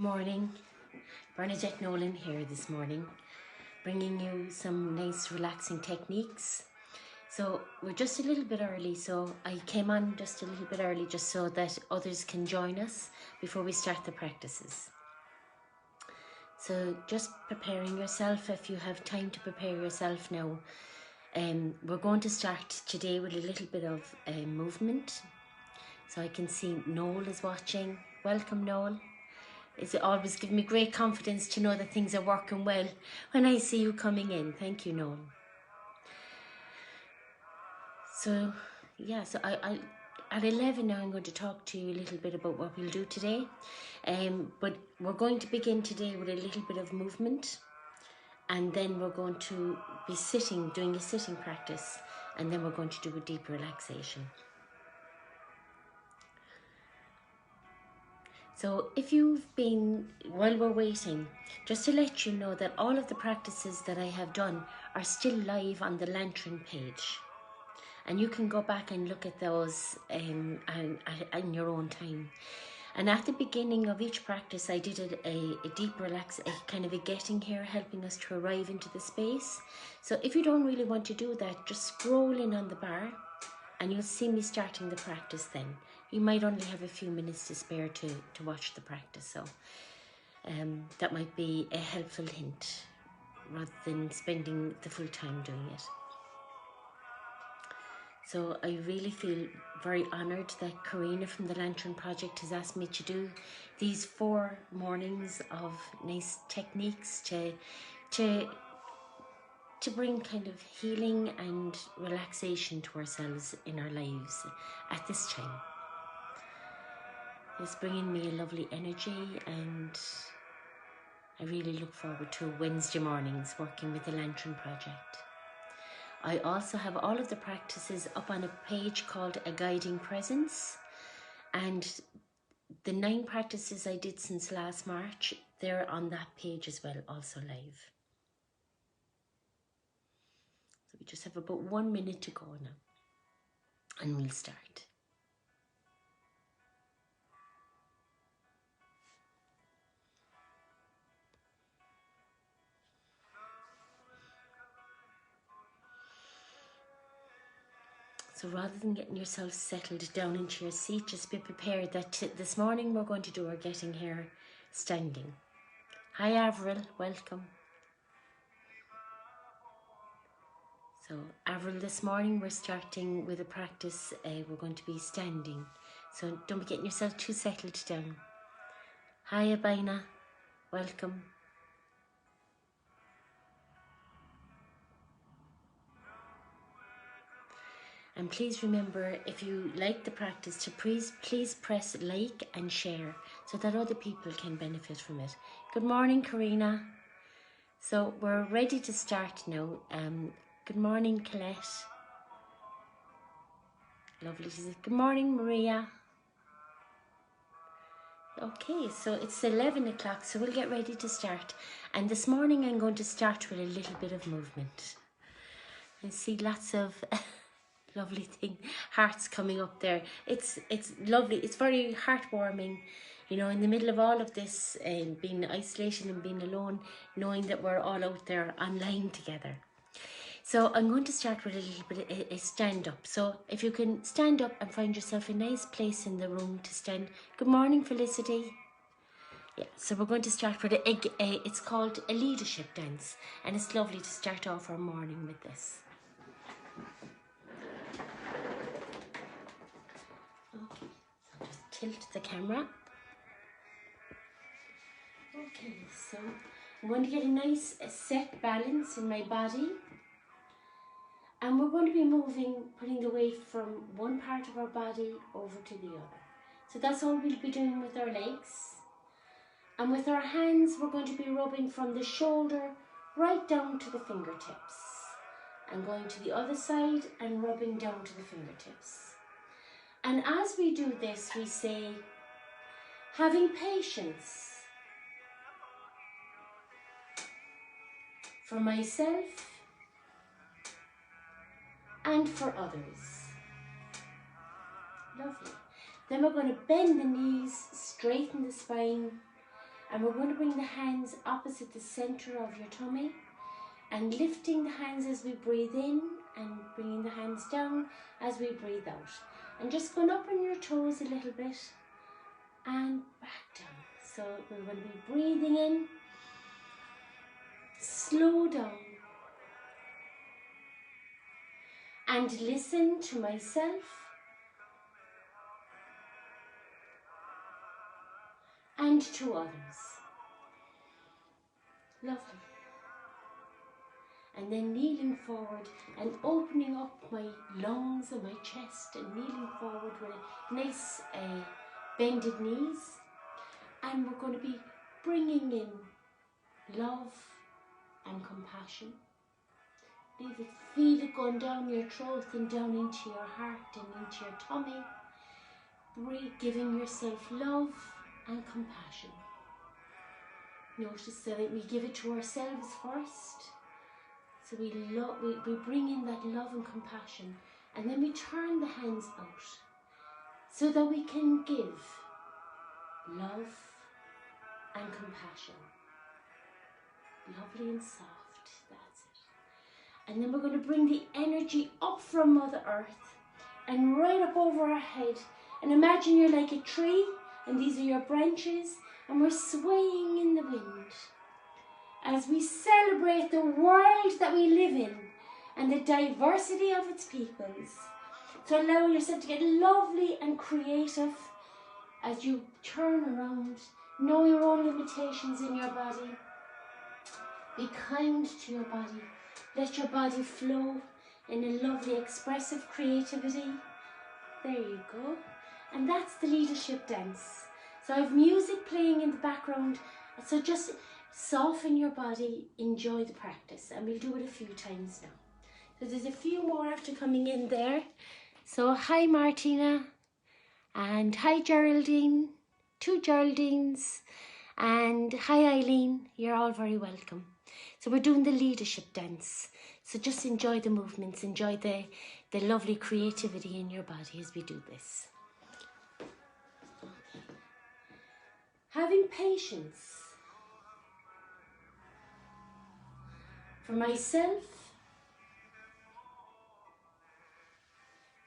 Morning, Bernadette Nolan here this morning, bringing you some nice relaxing techniques. So we're just a little bit early, so I came on just a little bit early just so that others can join us before we start the practices. So just preparing yourself, if you have time to prepare yourself now. We're going to start today with a little bit of movement. So I can see Noel is watching. Welcome, Noel. It's always given me great confidence to know that things are working well when I see you coming in. Thank you, Noel. So, yeah, so I at 11 now I'm going to talk to you a little bit about what we'll do today. But we're going to begin today with a little bit of movement, and then we're going to be sitting, doing a sitting practice, and then we're going to do a deep relaxation. So if you've been, while we're waiting, just to let you know that all of the practices that I have done are still live on the Lantern page. And you can go back and look at those in your own time. And at the beginning of each practice, I did a deep relax, a kind of a getting here, helping us to arrive into the space. So if you don't really want to do that, just scroll in on the bar and you'll see me starting the practice then. You might only have a few minutes to spare to watch the practice, so that might be a helpful hint rather than spending the full time doing it. So I really feel very honoured that Karina from the Lantern Project has asked me to do these 4 mornings of nice techniques to bring kind of healing and relaxation to ourselves in our lives at this time. It's bringing me a lovely energy, and I really look forward to Wednesday mornings working with the Lantern Project. I also have all of the practices up on a page called A Guiding Presence, and the 9 practices I did since last March, they're on that page as well, also live. So we just have about 1 minute to go now, and we'll start. So rather than getting yourself settled down into your seat, just be prepared that this morning we're going to do our getting here standing. Hi Avril, welcome. So Avril, this morning we're starting with a practice, we're going to be standing. So don't be getting yourself too settled down. Hi Abina, welcome. And please remember, if you like the practice, to please press like and share so that other people can benefit from it. Good morning, Karina. So we're ready to start now. Good morning, Colette. Lovely to see. Good morning, Maria. Okay, so it's 11 o'clock, so we'll get ready to start. And this morning I'm going to start with a little bit of movement. I see lots of lovely hearts coming up there. It's lovely. It's very heartwarming, you know, in the middle of all of this, being isolated and being alone, knowing that we're all out there online together. So I'm going to start with a little bit of a stand up. So if you can stand up and find yourself a nice place in the room to stand. Good morning, Felicity. Yeah, so we're going to start with it's called a leadership dance, and it's lovely to start off our morning with this. Okay, so just tilt the camera. Okay, so I'm going to get a nice set balance in my body. And we're going to be moving, putting the weight from one part of our body over to the other. So that's all we'll be doing with our legs. And with our hands, we're going to be rubbing from the shoulder right down to the fingertips. And going to the other side and rubbing down to the fingertips. And as we do this, we say, having patience for myself and for others. Lovely. Then we're going to bend the knees, straighten the spine, And we're going to bring the hands opposite the center of your tummy and lifting the hands as we breathe in and bringing the hands down as we breathe out. And just going up on your toes a little bit and back down. So we're going to be breathing in, slow down, and listen to myself and to others. Lovely. And then kneeling forward and opening up my lungs and my chest and kneeling forward with a nice bended knees. And we're going to be bringing in love and compassion. Feel it going down your throat and down into your heart and into your tummy. Giving yourself love and compassion. Notice that we give it to ourselves first. So we bring in that love and compassion, and then we turn the hands out so that we can give love and compassion. Lovely and soft, that's it. And then we're going to bring the energy up from Mother Earth and right up over our head. And imagine you're like a tree and these are your branches and we're swaying in the wind as we celebrate the world that we live in and the diversity of its peoples. So allow yourself to get lovely and creative as you turn around. Know your own limitations in your body. Be kind to your body. Let your body flow in a lovely expressive creativity. There you go. And that's the leadership dance. So I have music playing in the background. So just soften your body, enjoy the practice, and we'll do it a few times now. So there's a few more after coming in there. So hi Martina, and hi Geraldine, 2 Geraldines, and hi Eileen, you're all very welcome. So we're doing the leadership dance. So just enjoy the movements, enjoy the lovely creativity in your body as we do this. Okay. Having patience for myself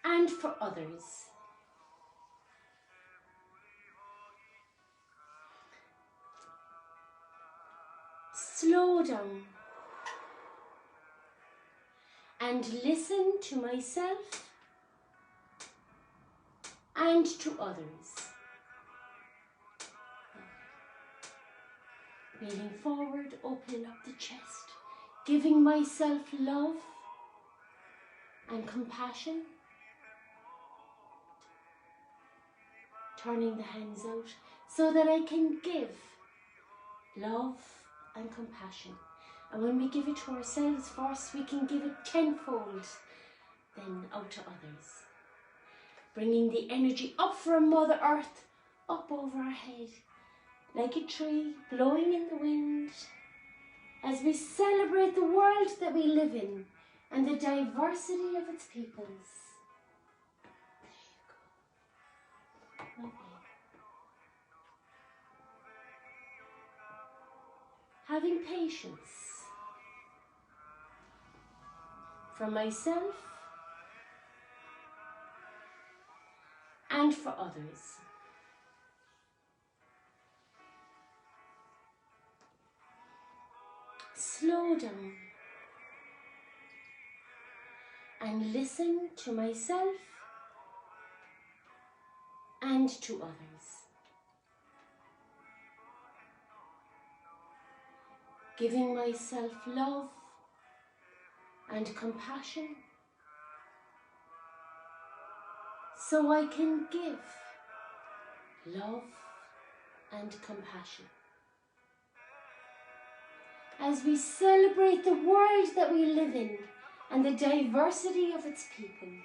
and for others. Slow down and listen to myself and to others. Leaning forward, opening up the chest, giving myself love and compassion. Turning the hands out so that I can give love and compassion. And when we give it to ourselves first, we can give it tenfold then out to others. Bringing the energy up from Mother Earth, up over our head, like a tree blowing in the wind, as we celebrate the world that we live in and the diversity of its peoples. There you go. Lovely. Having patience for myself and for others. Slow down and listen to myself and to others. Giving myself love and compassion so I can give love and compassion. As we celebrate the world that we live in and the diversity of its peoples.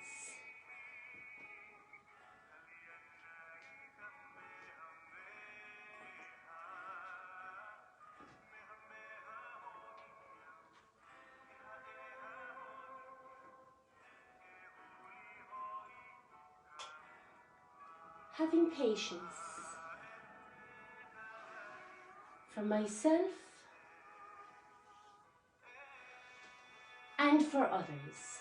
Having patience for myself and for others.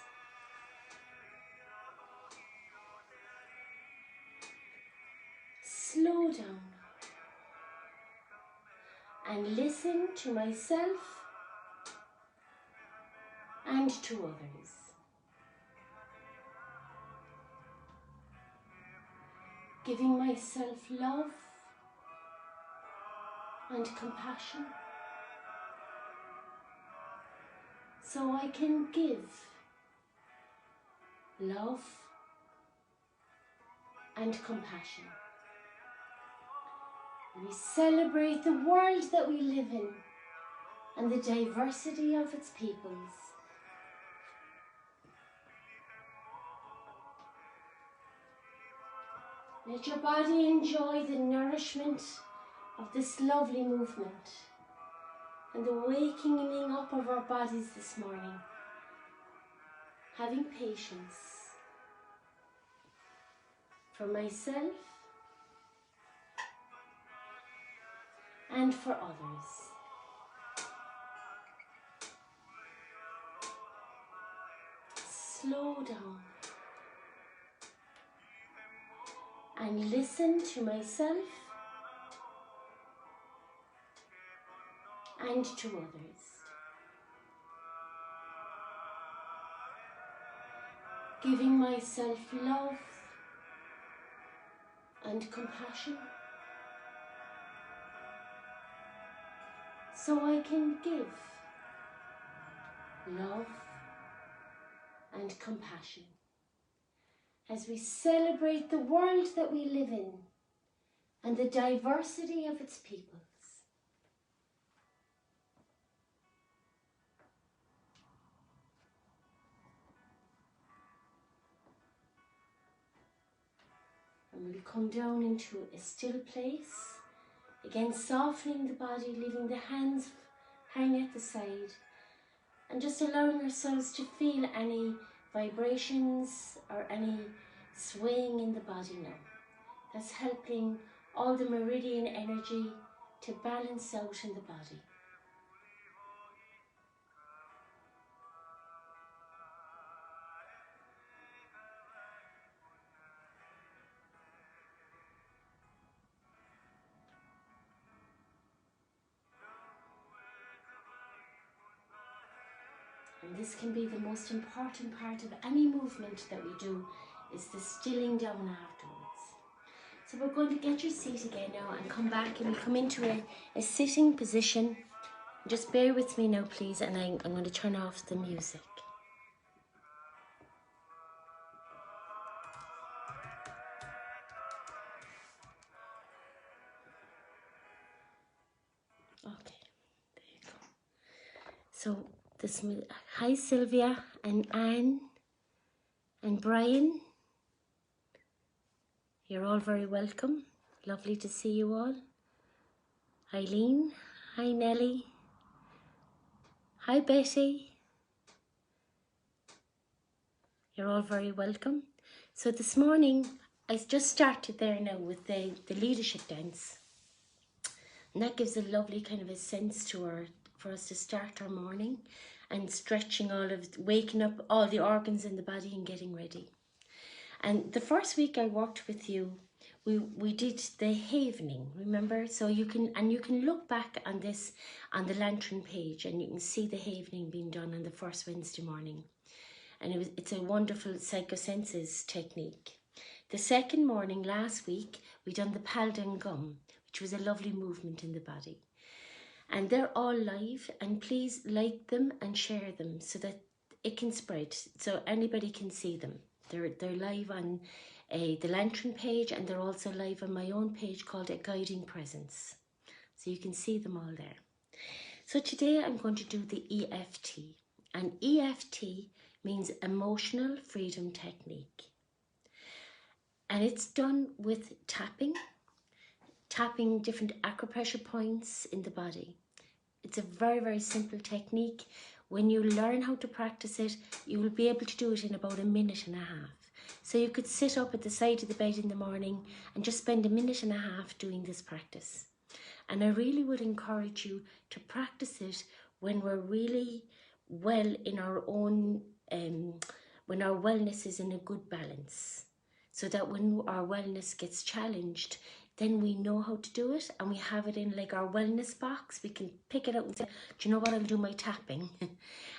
Slow down and listen to myself and to others. Giving myself love and compassion so I can give love and compassion. We celebrate the world that we live in and the diversity of its peoples. Let your body enjoy the nourishment of this lovely movement and the wakening up of our bodies this morning. Having patience for myself and for others. Slow down and listen to myself and to others. Giving myself love and compassion so I can give love and compassion as we celebrate the world that we live in and the diversity of its peoples. And we'll come down into a still place, again softening the body, leaving the hands hang at the side, and just allowing ourselves to feel any vibrations or any swaying in the body now. That's helping all the meridian energy to balance out in the body. And this can be the most important part of any movement that we do, is the stilling down afterwards. So we're going to get your seat again now and come back, and we'll come into a sitting position. Just bear with me now, please, and I'm going to turn off the music. Okay, there you go. So hi Sylvia and Anne and Brian. You're all very welcome. Lovely to see you all. Eileen, hi Nellie, hi Betty. You're all very welcome. So this morning, I just started there now with the leadership dance. And that gives a lovely kind of a sense to for us to start our morning and stretching waking up all the organs in the body and getting ready. And the first week I worked with you, we did the havening, remember? So you can look back on this on the lantern page, and you can see the havening being done on the first Wednesday morning. And it's a wonderful psychosenses technique. The second morning last week, we done the Paldan gum, which was a lovely movement in the body. And they're all live, and please like them and share them so that it can spread, so anybody can see them. They're live on the lantern page, and they're also live on my own page called A Guiding Presence. So you can see them all there. So today I'm going to do the EFT. And EFT means Emotional Freedom Technique. And it's done with tapping different acupressure points in the body. It's a very, very simple technique. When you learn how to practice it, you will be able to do it in about 1.5 minutes. So you could sit up at the side of the bed in the morning and just spend 1.5 minutes doing this practice. And I really would encourage you to practice it when we're really well in our own, when our wellness is in a good balance. So that when our wellness gets challenged, then we know how to do it, and we have it in like our wellness box. We can pick it up and say, do you know what, I'll do my tapping.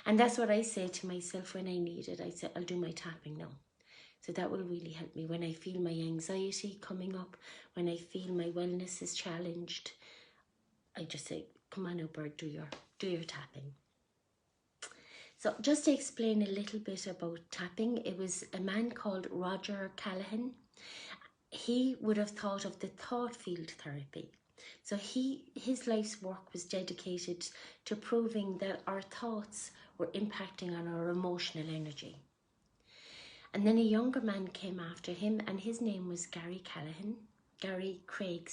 And that's what I say to myself when I need it. I say, I'll do my tapping now. So that will really help me when I feel my anxiety coming up, when I feel my wellness is challenged. I just say, come on now, bird, do your tapping. So just to explain a little bit about tapping, it was a man called Roger Callahan. He would have thought of the thought field therapy. So his life's work was dedicated to proving that our thoughts were impacting on our emotional energy. And then a younger man came after him, and his name was Gary Craig,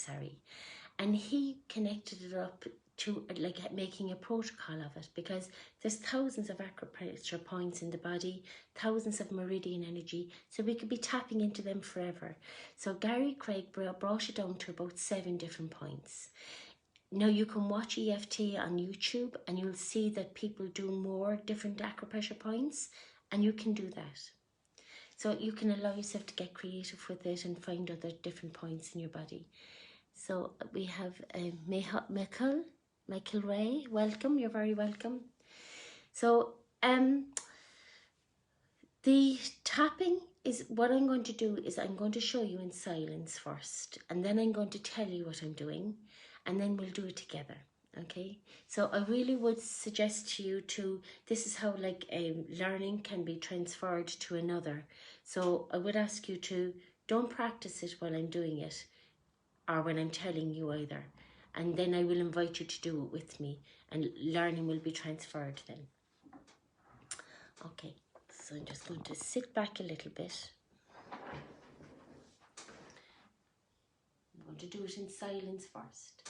and he connected it up to like making a protocol of it, because there's thousands of acupressure points in the body, thousands of meridian energy, so we could be tapping into them forever. So Gary Craig brought it down to about 7 different points. Now you can watch EFT on YouTube and you'll see that people do more different acupressure points, and you can do that. So you can allow yourself to get creative with it and find other different points in your body. So we have Michael Ray, welcome, you're very welcome. So the tapping is, what I'm going to do is I'm going to show you in silence first, and then I'm going to tell you what I'm doing, and then we'll do it together. Okay, so I really would suggest to you to, this is how like learning can be transferred to another. So I would ask you to don't practice it while I'm doing it or when I'm telling you either. And then I will invite you to do it with me, and learning will be transferred then. Okay, so I'm just going to sit back a little bit. I'm going to do it in silence first.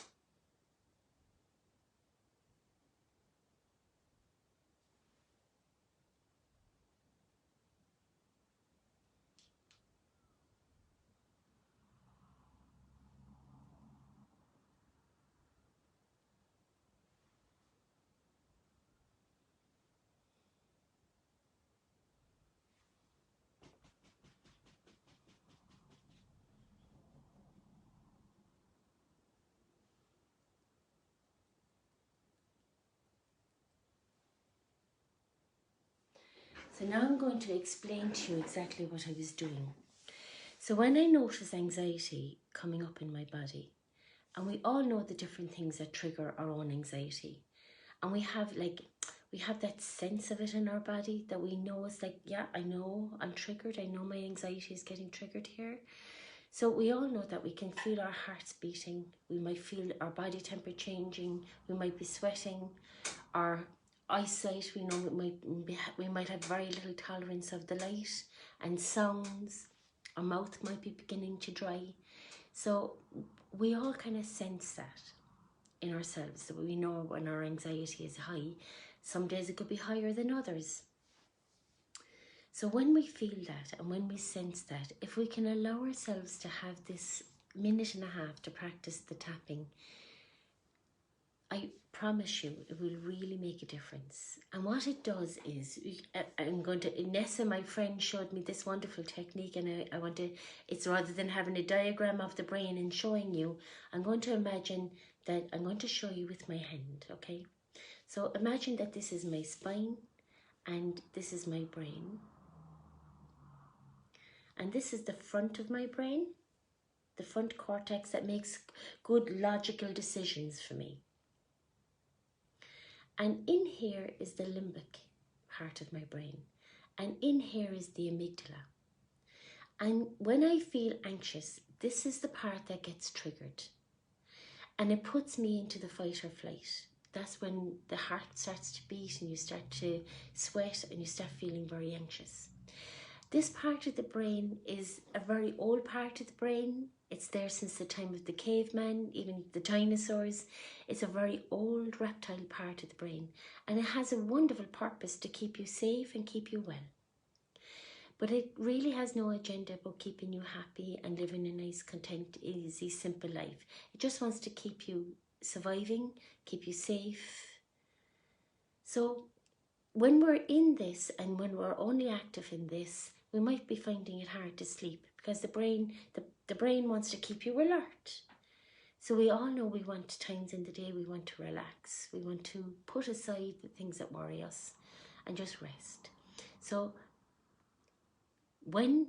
So now I'm going to explain to you exactly what I was doing. So when I notice anxiety coming up in my body, and we all know the different things that trigger our own anxiety, and we have that sense of it in our body that we know it's like, yeah, I know I'm triggered, I know my anxiety is getting triggered here. So we all know that we can feel our hearts beating, we might feel our body temperature changing, we might be sweating, our eyesight, we know we might have very little tolerance of the light and sounds, our mouth might be beginning to dry. So we all kind of sense that in ourselves, that we know when our anxiety is high. Some days it could be higher than others. So when we feel that and when we sense that, if we can allow ourselves to have this minute and a half to practice the tapping, I promise you it will really make a difference. And what it does is, Nessa, my friend, showed me this wonderful technique, and I want to, it's rather than having a diagram of the brain and showing you, I'm going to imagine that I'm going to show you with my hand, okay? So imagine that this is my spine and this is my brain. And this is the front of my brain, the front cortex that makes good logical decisions for me. And in here is the limbic part of my brain. And in here is the amygdala. And when I feel anxious, this is the part that gets triggered. And it puts me into the fight or flight. That's when the heart starts to beat and you start to sweat and you start feeling very anxious. This part of the brain is a very old part of the brain. It's there since the time of the caveman, even the dinosaurs. It's a very old reptile part of the brain, and it has a wonderful purpose to keep you safe and keep you well. But it really has no agenda about keeping you happy and living a nice, content, easy, simple life. It just wants to keep you surviving, keep you safe. So when we're in this and when we're only active in this, we might be finding it hard to sleep because the brain wants to keep you alert. So we all know we want times in the day we want to relax. We want to put aside the things that worry us and just rest. So when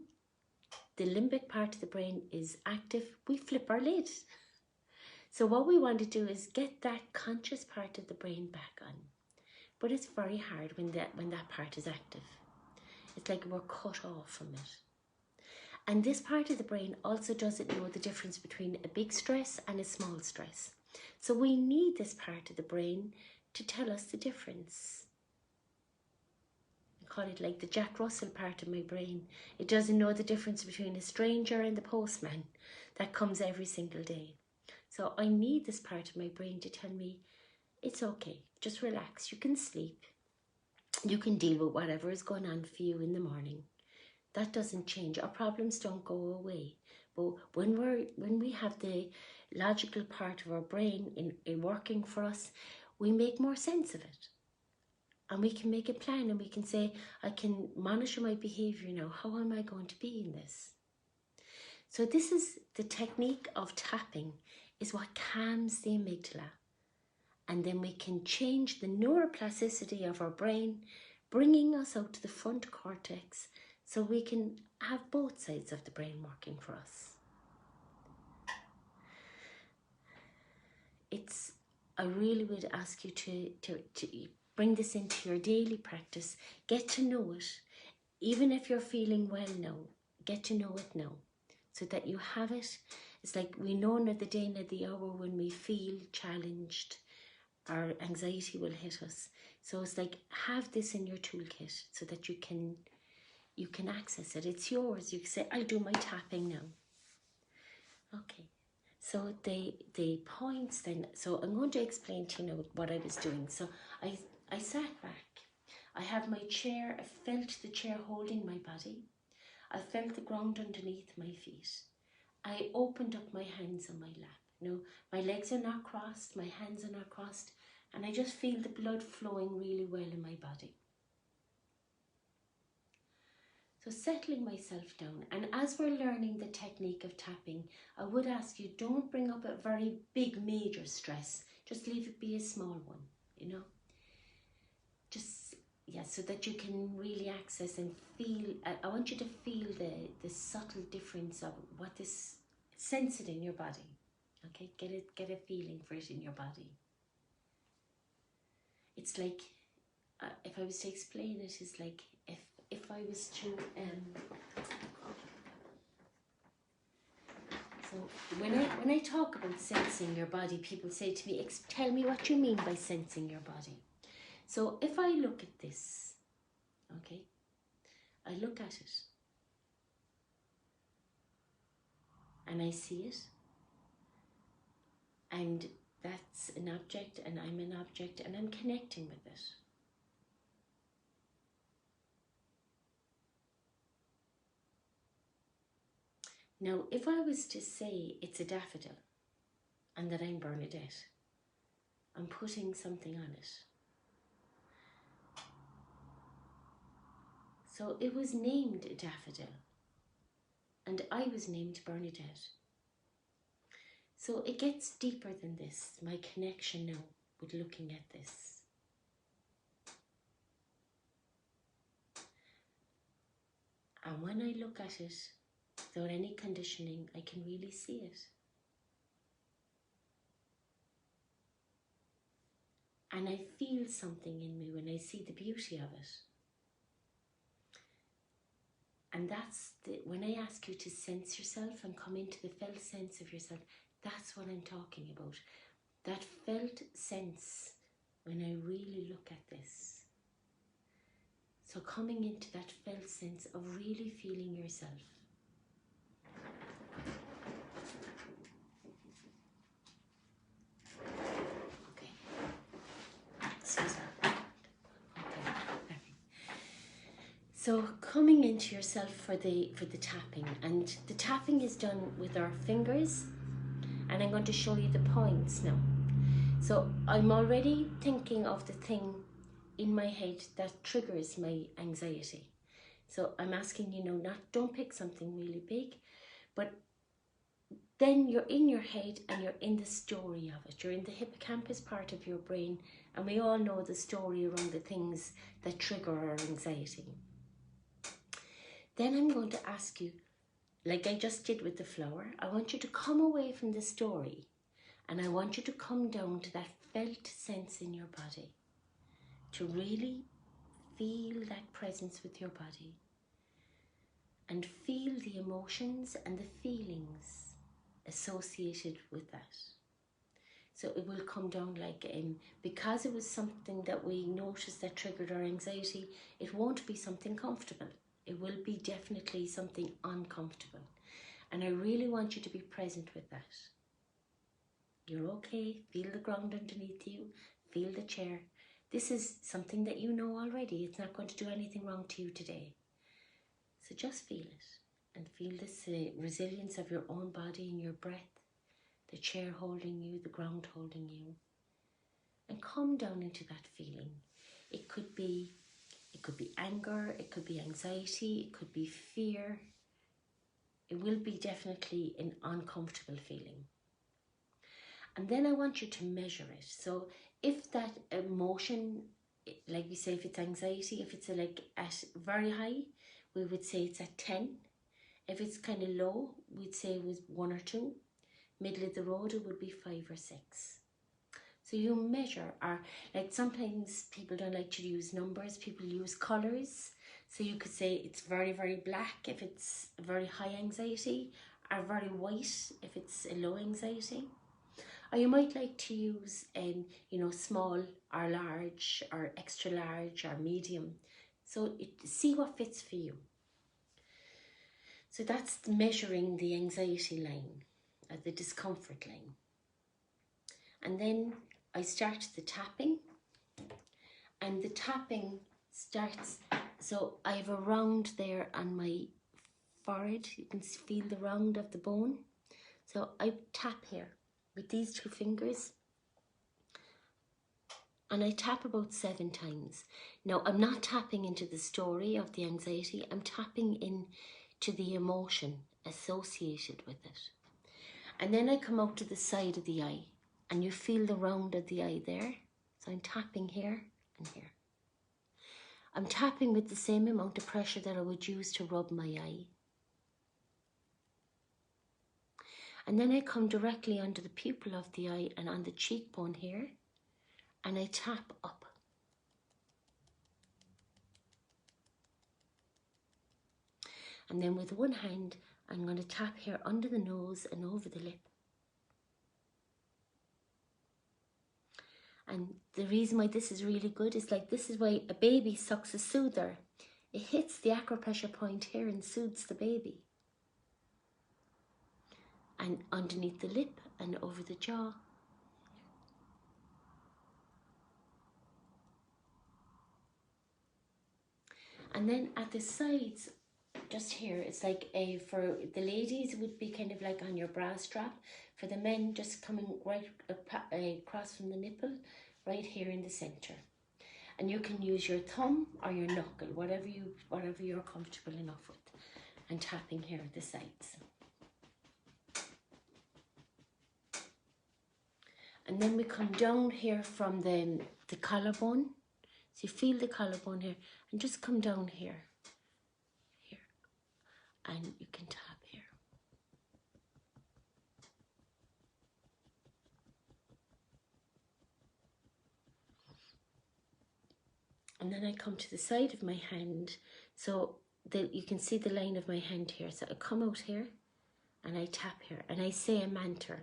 the limbic part of the brain is active, we flip our lid. So what we want to do is get that conscious part of the brain back on. But it's very hard when that part is active. It's like we're cut off from it. And this part of the brain also doesn't know the difference between a big stress and a small stress. So we need this part of the brain to tell us the difference. I call it like the Jack Russell part of my brain. It doesn't know the difference between a stranger and the postman that comes every single day. So I need this part of my brain to tell me, it's okay, just relax, you can sleep. You can deal with whatever is going on for you in the morning. That doesn't change. Our problems don't go away. But when we have the logical part of our brain in working for us, we make more sense of it. And we can make a plan and we can say, I can monitor my behaviour now. How am I going to be in this? So this is the technique of tapping, is what calms the amygdala. And then we can change the neuroplasticity of our brain, bringing us out to the front cortex so we can have both sides of the brain working for us. I really would ask you to bring this into your daily practice. Get to know it. Even if you're feeling well now, get to know it now so that you have it. It's like we know not the day nor the hour when we feel challenged, our anxiety will hit us. So it's like, have this in your toolkit so that you can access it. It's yours. You can say, I'll do my tapping now. Okay. So the points then, so I'm going to explain to you now what I was doing. So I sat back. I have my chair. I felt the chair holding my body. I felt the ground underneath my feet. I opened up my hands on my lap. No, my legs are not crossed, my hands are not crossed, and I just feel the blood flowing really well in my body. So settling myself down, and as we're learning the technique of tapping, I would ask you, don't bring up a very big major stress, just leave it be a small one, you know. Just, yeah, so that you can really access and feel, I want you to feel the subtle difference of what this, sense it in your body. Okay, get a feeling for it in your body. It's like, if I was to explain it, it's like if I was to, so when I talk about sensing your body, people say to me, tell me what you mean by sensing your body. So if I look at this, okay, I look at it, and I see it, and that's an object and I'm an object and I'm connecting with it. Now, if I was to say it's a daffodil and that I'm Bernadette, I'm putting something on it. So it was named a daffodil and I was named Bernadette. So it gets deeper than this, my connection now with looking at this. And when I look at it, without any conditioning, I can really see it. And I feel something in me when I see the beauty of it. And that's when I ask you to sense yourself and come into the felt sense of yourself, that's what I'm talking about. That felt sense when I really look at this. So coming into that felt sense of really feeling yourself. Okay. Excuse me. Okay. So coming into yourself for the tapping, and the tapping is done with our fingers. And I'm going to show you the points now. So I'm already thinking of the thing in my head that triggers my anxiety. So I'm asking you now, don't pick something really big, but then you're in your head and you're in the story of it. You're in the hippocampus part of your brain, and we all know the story around the things that trigger our anxiety. Then I'm going to ask you, like I just did with the flower, I want you to come away from the story and I want you to come down to that felt sense in your body, to really feel that presence with your body and feel the emotions and the feelings associated with that. So it will come down like, because it was something that we noticed that triggered our anxiety, it won't be something comfortable. It will be definitely something uncomfortable. And I really want you to be present with that. You're okay. Feel the ground underneath you. Feel the chair. This is something that you know already. It's not going to do anything wrong to you today. So just feel it and feel this resilience of your own body and your breath, the chair holding you, the ground holding you. And come down into that feeling. It could be anger, it could be anxiety, it could be fear. It will be definitely an uncomfortable feeling. And then I want you to measure it. So if that emotion, like we say, if it's anxiety, if it's like at very high, we would say it's at 10. If it's kind of low, we'd say it was 1 or 2. Middle of the road, it would be 5 or 6. So you measure, or like sometimes people don't like to use numbers, people use colours. So you could say it's very, very black if it's very high anxiety, or very white if it's a low anxiety. Or you might like to use, small or large or extra large or medium. So see what fits for you. So that's measuring the anxiety line, or the discomfort line. And then I start the tapping. And the tapping starts, so I have a round there on my forehead. You can feel the round of the bone. So I tap here with these 2 fingers. And I tap about 7 times. Now, I'm not tapping into the story of the anxiety. I'm tapping into the emotion associated with it. And then I come out to the side of the eye. And you feel the round of the eye there. So I'm tapping here and here. I'm tapping with the same amount of pressure that I would use to rub my eye. And then I come directly under the pupil of the eye and on the cheekbone here. And I tap up. And then with one hand, I'm going to tap here under the nose and over the lip. And the reason why this is really good is like, this is why a baby sucks a soother. It hits the acupressure point here and soothes the baby. And underneath the lip and over the jaw. And then at the sides, just here, it's like for the ladies, it would be kind of like on your bra strap. For the men, just coming right across from the nipple, right here in the center. And you can use your thumb or your knuckle, whatever you're comfortable enough with. And tapping here at the sides. And then we come down here from the collarbone. So you feel the collarbone here, and just come down here. And you can tap here. And then I come to the side of my hand, so that you can see the line of my hand here. So I come out here and I tap here and I say a mantra.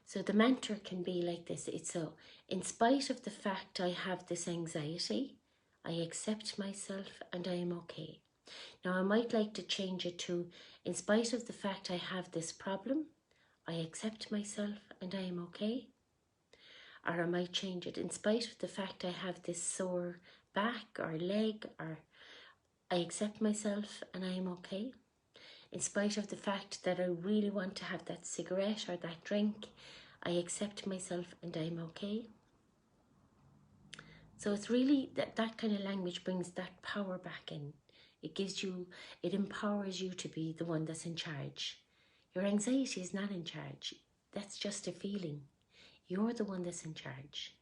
So the mantra can be like this. It's so, in spite of the fact I have this anxiety, I accept myself and I am okay. Now I might like to change it to, in spite of the fact I have this problem, I accept myself and I am okay. Or I might change it, in spite of the fact I have this sore back or leg, or I accept myself and I am okay. In spite of the fact that I really want to have that cigarette or that drink, I accept myself and I'm okay. So it's really that kind of language brings that power back in. It gives you, it empowers you to be the one that's in charge. Your anxiety is not in charge. That's just a feeling. You're the one that's in charge.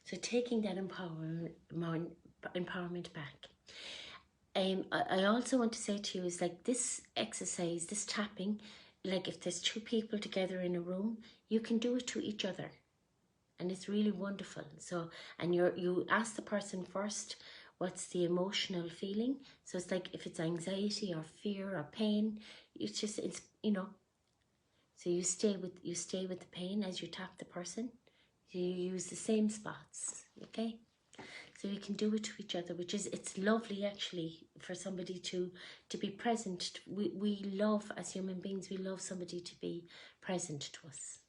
So taking that empowerment back. I also want to say to you is like this exercise, this tapping, like if there's two people together in a room, you can do it to each other. And it's really wonderful. So, and you ask the person first, what's the emotional feeling? So it's like if it's anxiety or fear or pain, it's you know. So you stay with the pain as you tap the person. You use the same spots, okay? So you can do it to each other, it's lovely actually for somebody to be present. We love, as human beings, we love somebody to be present to us.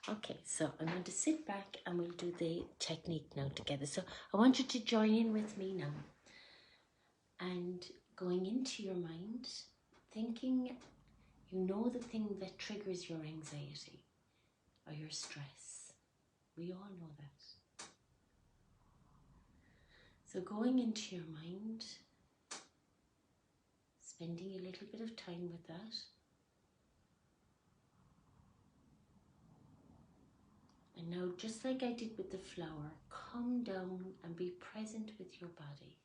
Okay, so I'm going to sit back and we'll do the technique now together. So I want you to join in with me now. And going into your mind, thinking you know the thing that triggers your anxiety or your stress. We all know that. So going into your mind, spending a little bit of time with that. And now, just like I did with the flower, come down and be present with your body.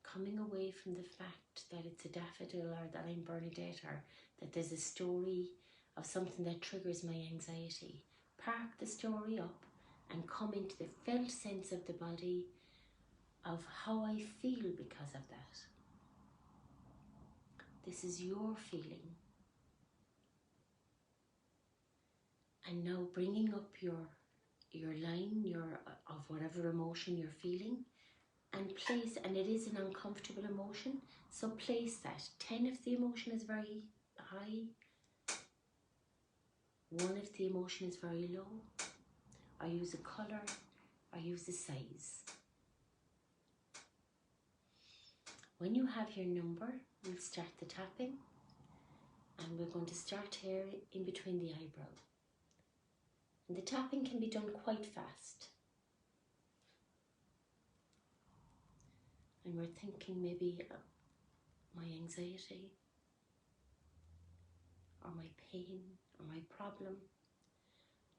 Coming away from the fact that it's a daffodil or that I'm Bernadette or that there's a story of something that triggers my anxiety. Park the story up and come into the felt sense of the body of how I feel because of that. This is your feeling. And now bringing up your line of whatever emotion you're feeling and place, and it is an uncomfortable emotion, so place that. 10 if the emotion is very high, 1 if the emotion is very low, or use a colour, or use a size. When you have your number, we'll start the tapping, and we're going to start here in between the eyebrow. And the tapping can be done quite fast. And we're thinking maybe my anxiety, or my pain, or my problem,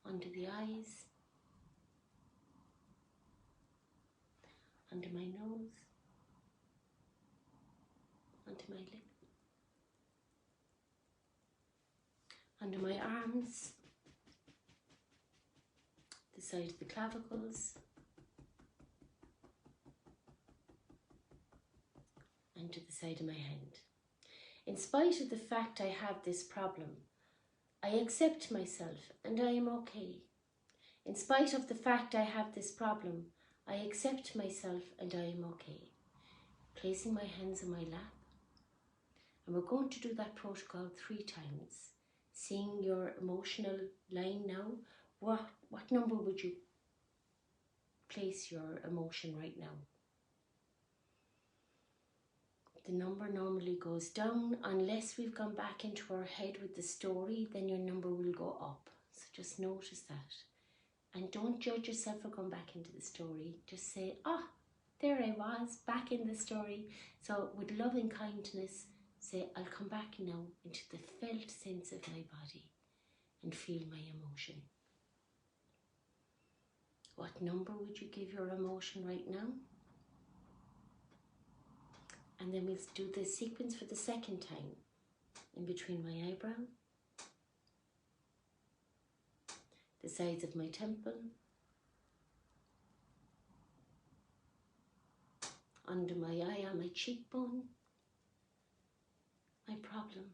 under the eyes, under my nose, under my lip, under my arms, the side of the clavicles, and to the side of my hand. In spite of the fact I have this problem, I accept myself and I am okay. In spite of the fact I have this problem, I accept myself and I am okay. Placing my hands on my lap, and we're going to do that protocol 3 times. Seeing your emotional line now, what number would you place your emotion right now? The number normally goes down unless we've gone back into our head with the story, then your number will go up. So just notice that. And don't judge yourself for going back into the story. Just say, there I was, back in the story. So with loving kindness, say, I'll come back now into the felt sense of my body and feel my emotion. What number would you give your emotion right now? And then we'll do the sequence for the second time. In between my eyebrow, the sides of my temple, under my eye on my cheekbone, my problem,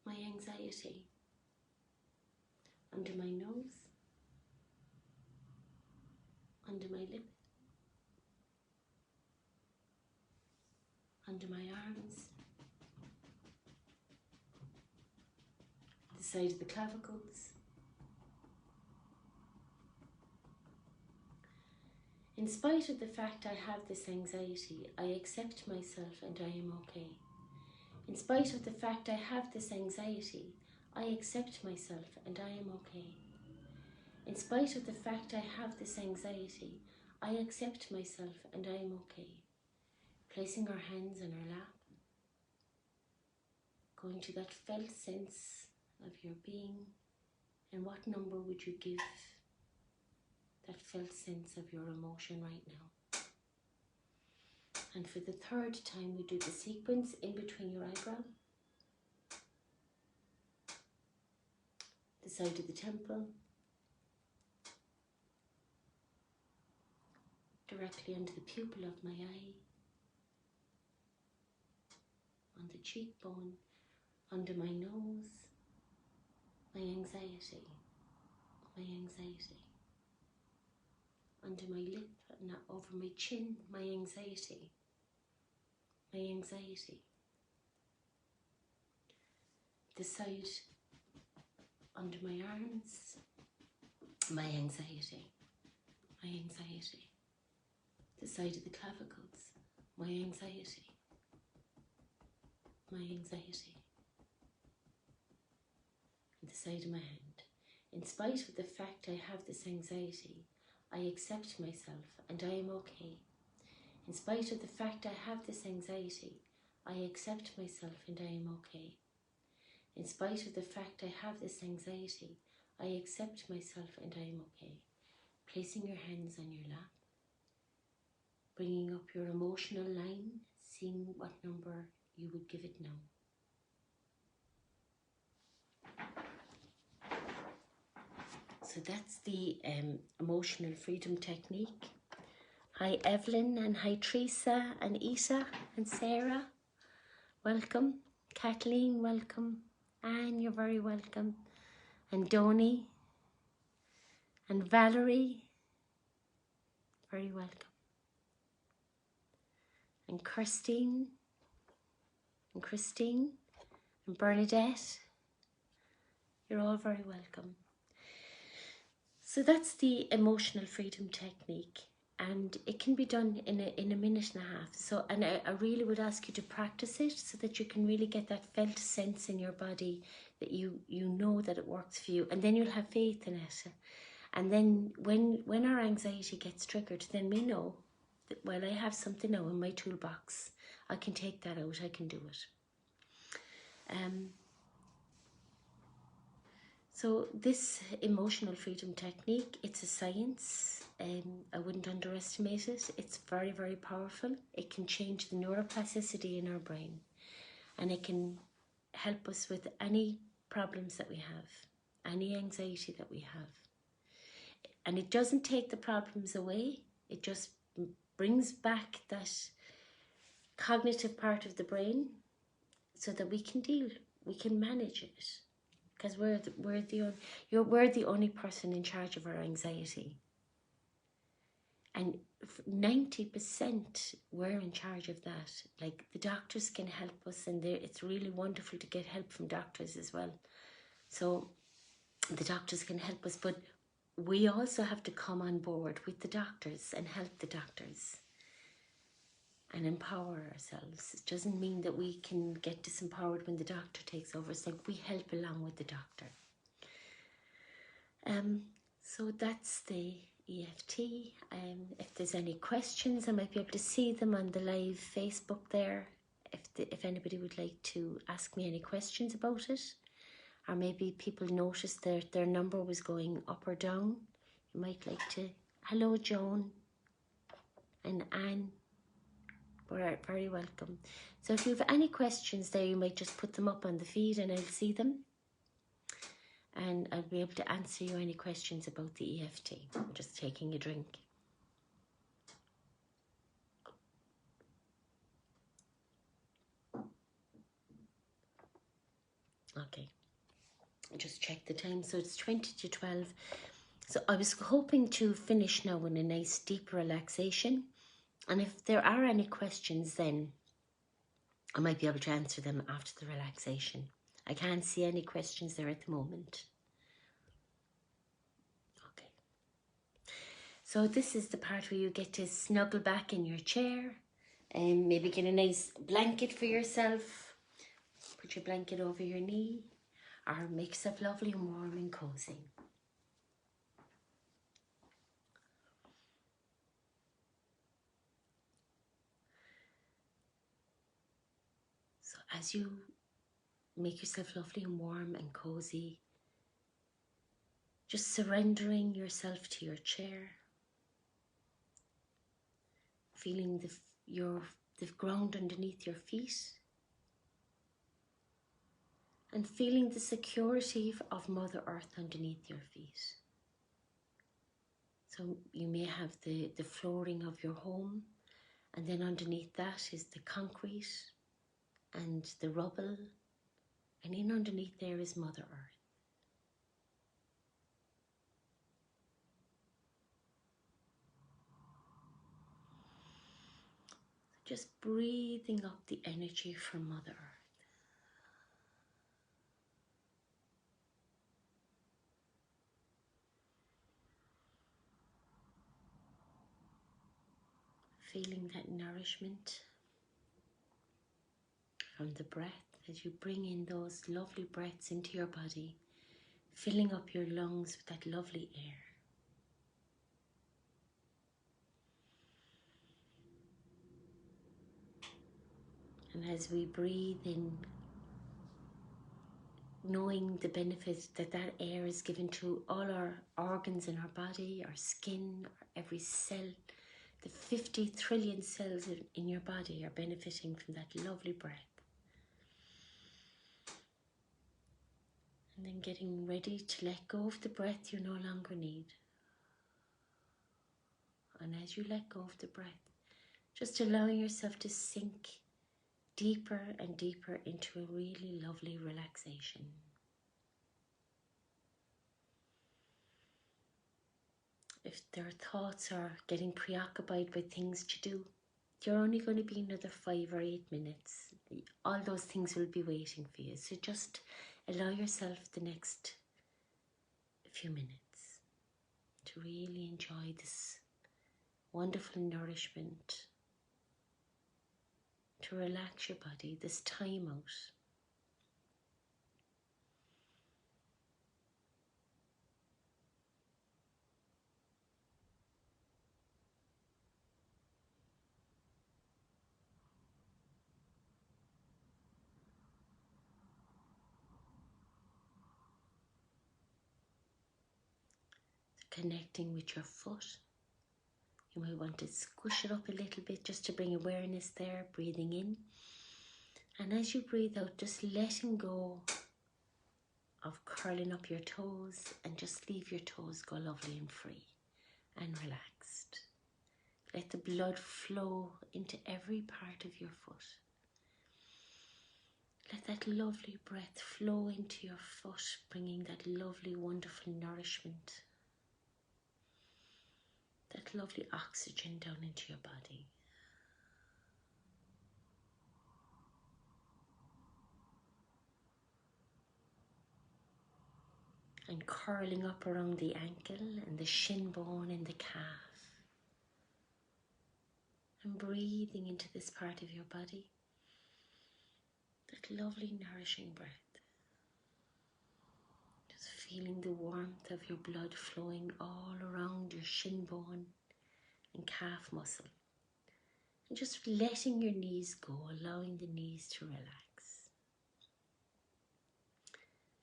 my anxiety, under my nose, under my lip, under my arms, the side of the clavicles. In spite of the fact I have this anxiety, I accept myself and I am okay. In spite of the fact I have this anxiety, I accept myself and I am okay. In spite of the fact I have this anxiety, I accept myself and I am okay. Placing our hands on our lap, going to that felt sense of your being, and what number would you give that felt sense of your emotion right now? And for the third time, we do the sequence in between your eyebrow, the side of the temple, directly under the pupil of my eye, on the cheekbone, under my nose, my anxiety, under my lip and over my chin, my anxiety, the side under my arms, my anxiety, the side of the clavicles, my anxiety, and the side of my hand. In spite of the fact I have this anxiety, I accept myself and I am okay. In spite of the fact I have this anxiety, I accept myself and I am okay. In spite of the fact I have this anxiety, I accept myself and I am okay. Placing your hands on your lap, bringing up your emotional line, seeing what number you would give it now. So that's the emotional freedom technique. Hi Evelyn, and hi Teresa and Ita and Sarah. Welcome. Kathleen, welcome. Anne, you're very welcome. And Donnie and Valerie, very welcome. And Christine and Bernadette, you're all very welcome. So that's the emotional freedom technique, and it can be done in a minute and a half. So, and I really would ask you to practice it so that you can really get that felt sense in your body that you know that it works for you, and then you'll have faith in it. And then when our anxiety gets triggered, then we know that, well, I have something now in my toolbox. I can take that out, I can do it. So this emotional freedom technique, it's a science. I wouldn't underestimate it. It's very, very powerful. It can change the neuroplasticity in our brain, and it can help us with any problems that we have, any anxiety that we have. And it doesn't take the problems away. It just brings back that cognitive part of the brain so that we can manage it. Because we're the only person in charge of our anxiety. And 90% we're in charge of that. Like, the doctors can help us, and it's really wonderful to get help from doctors as well. So the doctors can help us, but we also have to come on board with the doctors and help the doctors and empower ourselves. It doesn't mean that we can get disempowered when the doctor takes over. It's like we help along with the doctor. So that's the EFT. If there's any questions, I might be able to see them on the live Facebook there. If anybody would like to ask me any questions about it, or maybe people noticed that their number was going up or down, you might like to. Hello, Joan and Anne. We're very welcome. So if you have any questions there, you might just put them up on the feed and I'll see them. And I'll be able to answer you any questions about the EFT. I'm just taking a drink. Okay, just check the time. So it's 20 to 12. So I was hoping to finish now in a nice deep relaxation. And if there are any questions, then I might be able to answer them after the relaxation. I can't see any questions there at the moment. Okay. So this is the part where you get to snuggle back in your chair and maybe get a nice blanket for yourself. Put your blanket over your knee, or make yourself lovely and warm and cozy. So as you make yourself lovely and warm and cozy, just surrendering yourself to your chair, feeling the ground underneath your feet, and feeling the security of Mother Earth underneath your feet. So you may have the flooring of your home, and then underneath that is the concrete and the rubble, and in underneath there is Mother Earth. Just breathing up the energy from Mother Earth. Feeling that nourishment from the breath as you bring in those lovely breaths into your body, filling up your lungs with that lovely air. And as we breathe in, knowing the benefit that that air is given to all our organs in our body, our skin, every cell, the 50 trillion cells in your body are benefiting from that lovely breath. And then getting ready to let go of the breath you no longer need. And as you let go of the breath, just allowing yourself to sink deeper and deeper into a really lovely relaxation. If their thoughts are getting preoccupied with things to do, you're only going to be another 5 or 8 minutes. All those things will be waiting for you. So just allow yourself the next few minutes to really enjoy this wonderful nourishment, to relax your body, this time out. Connecting with your foot. You might want to squish it up a little bit just to bring awareness there, breathing in. And as you breathe out, just letting go of curling up your toes, and just leave your toes go lovely and free and relaxed. Let the blood flow into every part of your foot. Let that lovely breath flow into your foot, bringing that lovely, wonderful nourishment, that lovely oxygen down into your body. And curling up around the ankle and the shin bone and the calf. And breathing into this part of your body, that lovely nourishing breath. Just feeling the warmth of your blood flowing all around your shin bone and calf muscle. And just letting your knees go, allowing the knees to relax.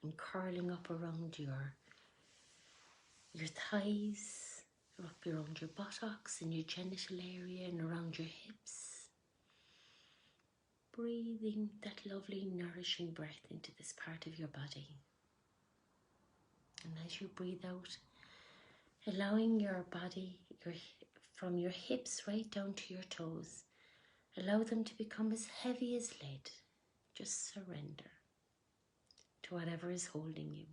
And curling up around your thighs, up around your buttocks and your genital area and around your hips. Breathing that lovely nourishing breath into this part of your body. And as you breathe out, allowing your body, from your hips right down to your toes, allow them to become as heavy as lead. Just surrender to whatever is holding you.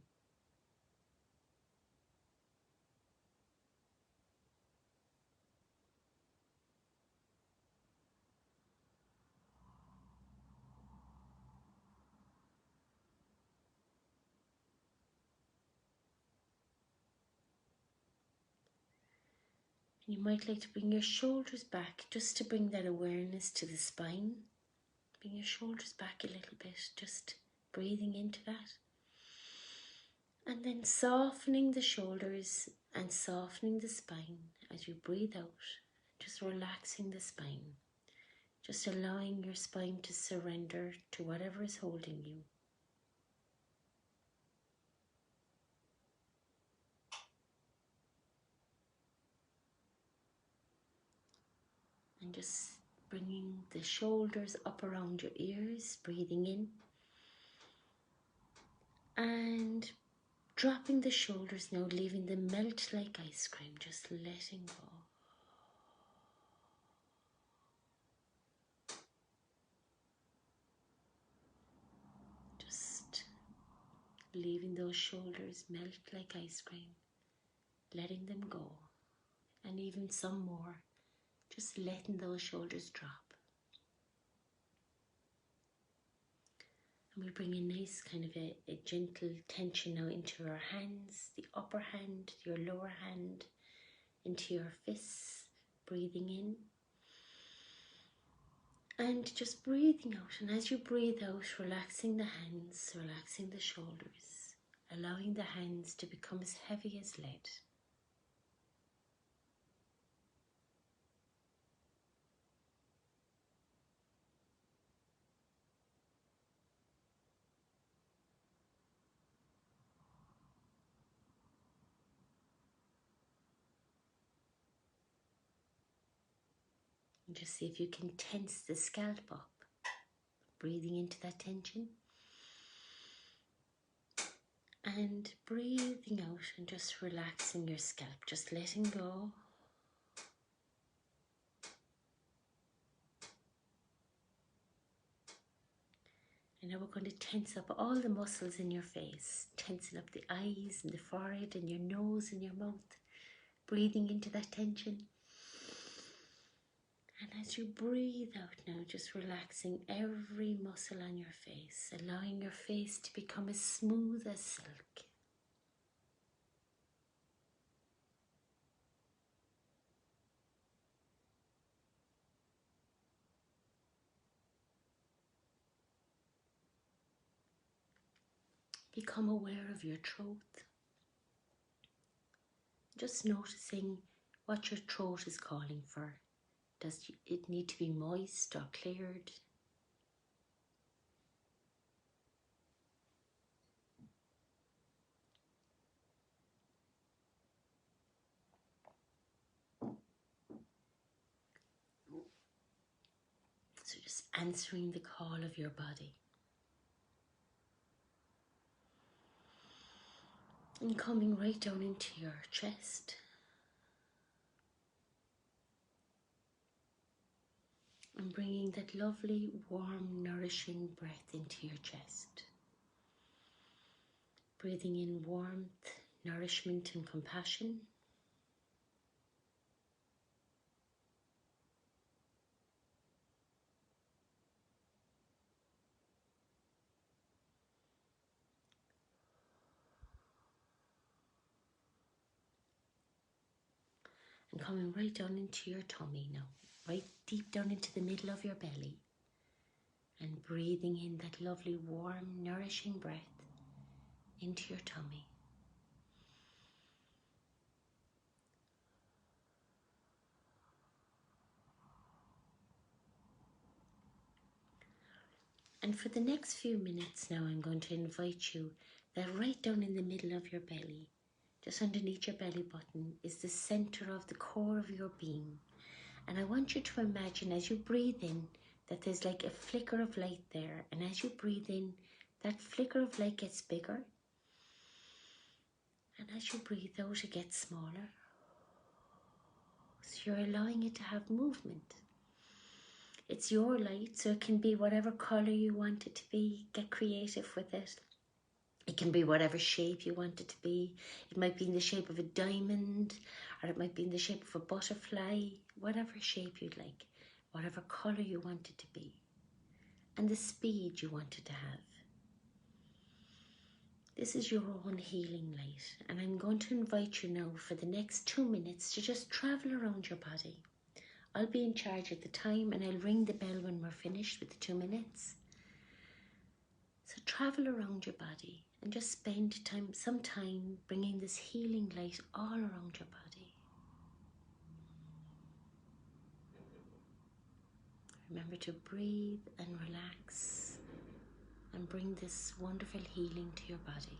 You might like to bring your shoulders back just to bring that awareness to the spine. Bring your shoulders back a little bit, just breathing into that. And then softening the shoulders and softening the spine as you breathe out, just relaxing the spine, just allowing your spine to surrender to whatever is holding you. And just bringing the shoulders up around your ears, breathing in. And dropping the shoulders now, leaving them melt like ice cream, just letting go. Just leaving those shoulders melt like ice cream, letting them go. And even some more, just letting those shoulders drop. And we bring a nice kind of a gentle tension now into our hands, the upper hand, your lower hand, into your fists, breathing in. And just breathing out. And as you breathe out, relaxing the hands, relaxing the shoulders, allowing the hands to become as heavy as lead. And just see if you can tense the scalp up, breathing into that tension. And breathing out and just relaxing your scalp, just letting go. And now we're going to tense up all the muscles in your face, tensing up the eyes and the forehead and your nose and your mouth, breathing into that tension. And as you breathe out now, just relaxing every muscle on your face, allowing your face to become as smooth as silk. Become aware of your throat. Just noticing what your throat is calling for. Does it need to be moist or cleared? So just answering the call of your body. And coming right down into your chest. And bringing that lovely, warm, nourishing breath into your chest. Breathing in warmth, nourishment and compassion. And coming right down into your tummy now. Right deep down into the middle of your belly. And breathing in that lovely, warm, nourishing breath into your tummy. And for the next few minutes now, I'm going to invite you that right down in the middle of your belly, just underneath your belly button, is the center of the core of your being. And I want you to imagine as you breathe in that there's like a flicker of light there. And as you breathe in, that flicker of light gets bigger. And as you breathe out, it gets smaller. So you're allowing it to have movement. It's your light, so it can be whatever color you want it to be. Get creative with it. It can be whatever shape you want it to be. It might be in the shape of a diamond, or it might be in the shape of a butterfly, whatever shape you'd like, whatever color you want it to be, and the speed you want it to have. This is your own healing light, and I'm going to invite you now for the next 2 minutes to just travel around your body. I'll be in charge at the time, and I'll ring the bell when we're finished with the 2 minutes. So travel around your body And just spend some time bringing this healing light all around your body. Remember to breathe and relax and bring this wonderful healing to your body.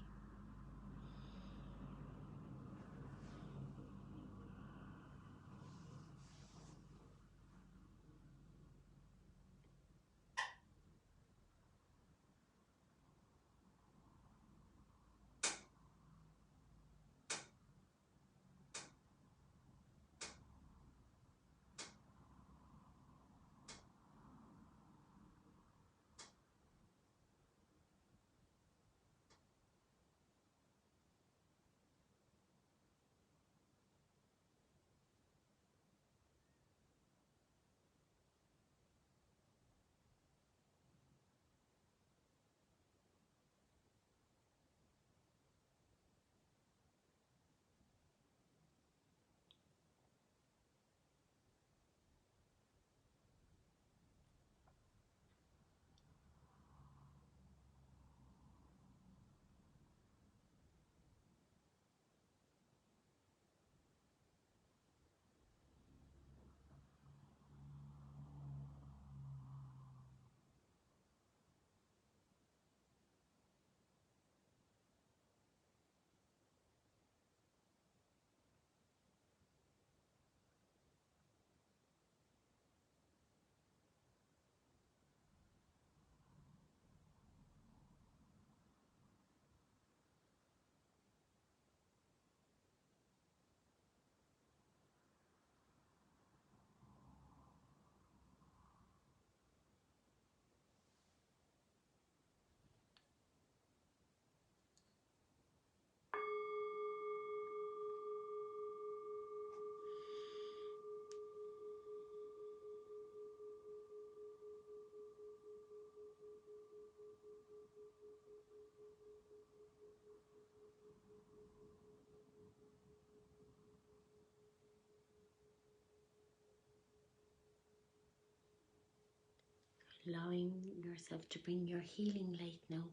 Allowing yourself to bring your healing light now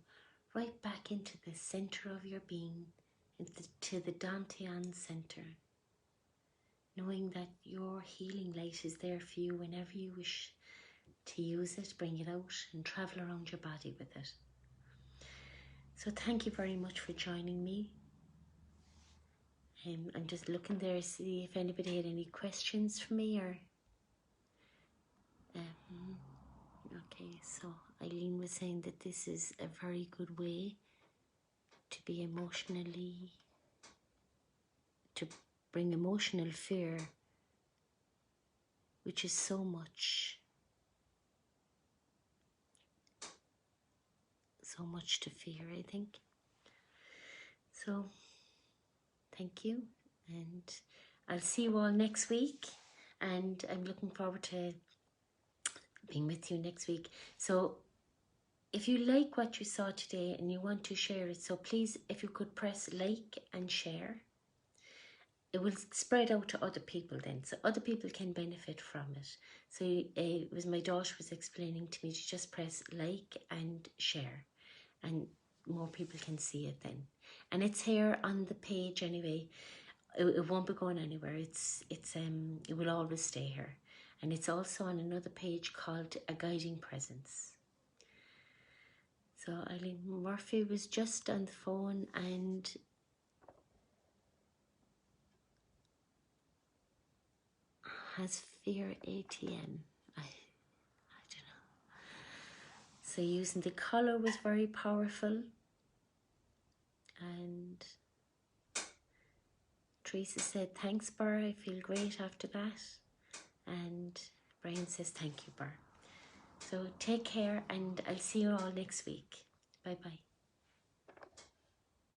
right back into the center of your being, to the Dantian center. Knowing that your healing light is there for you whenever you wish to use it, bring it out and travel around your body with it. So thank you very much for joining me. I'm just looking there to see if anybody had any questions for me or... Okay, so Eileen was saying that this is a very good way to be emotionally, to bring emotional fear, which is so much to fear, I think. So, thank you, and I'll see you all next week, and I'm looking forward to being with you next week. So, if you like what you saw today and you want to share it, so please, if you could press like and share, it will spread out to other people then, so other people can benefit from it. So it was my daughter was explaining to me to just press like and share, and more people can see it then. And it's here on the page anyway. It won't be going anywhere. It will always stay here. And it's also on another page called A Guiding Presence. So Eileen Murphy was just on the phone and has fear ATM. I don't know. So using the color was very powerful. And Teresa said, thanks, Bar. I feel great after that. And Brian says, thank you, Bar. So take care, and I'll see you all next week. Bye-bye.